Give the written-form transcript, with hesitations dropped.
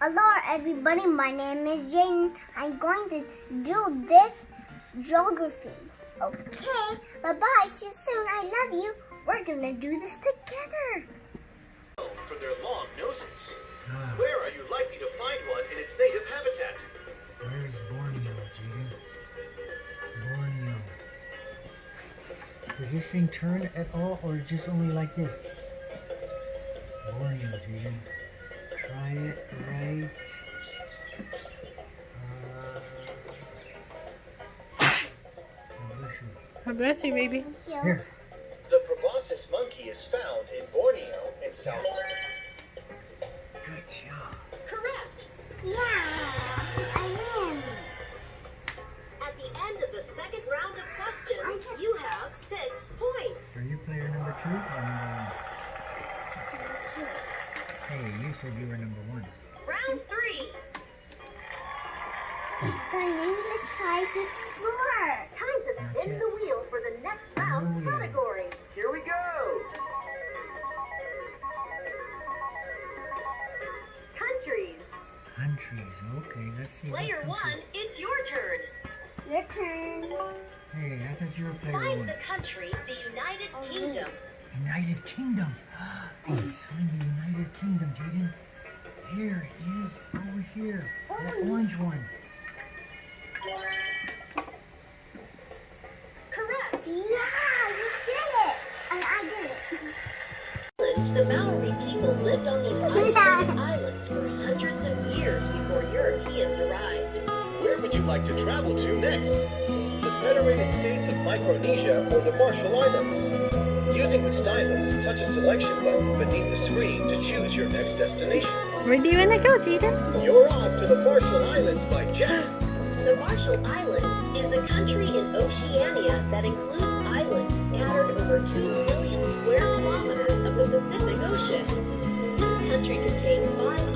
Hello everybody, my name is Jaedin. I'm going to do this geography. Okay, bye-bye, see you soon, I love you. We're gonna do this together. For their long noses. Where are you likely to find one in its native habitat? Where's Borneo, Jaedin? Borneo. Does this thing turn at all or just only like this? Borneo, Jaedin. Try it right. God bless you, baby. Thank you. Here. The proboscis monkey is found in Borneo in South America. Good job. Correct. Yeah, I win. At the end of the second round of questions, you have 6 points. Are you player number 2 or number 1? Hey, you said you were number 1. Round 3. I'm going to try to explore. Time to spin the wheel for the next round's category. Here we go! Countries. Countries. Okay, let's see. Player what 1, country. it's your turn. Your turn. Hey, I thought you were player Find 1. the country, the United Kingdom. United Kingdom. Let's find the United Kingdom, Jaedin. Here it is, over here. That orange one. Correct. Yeah, you did it. And I did it. The Maori people lived on these isolated islands for hundreds of years before Europeans arrived. Where would you like to travel to next? The Federated States of Micronesia or the Marshall Islands? Using the stylus, touch a selection button beneath the screen to choose your next destination. Where do you want to go, Jaedin? You're on to the Marshall Islands by Jack. The Marshall Islands is a country in Oceania that includes islands scattered over 2 million square kilometers of the Pacific Ocean. This country contains 5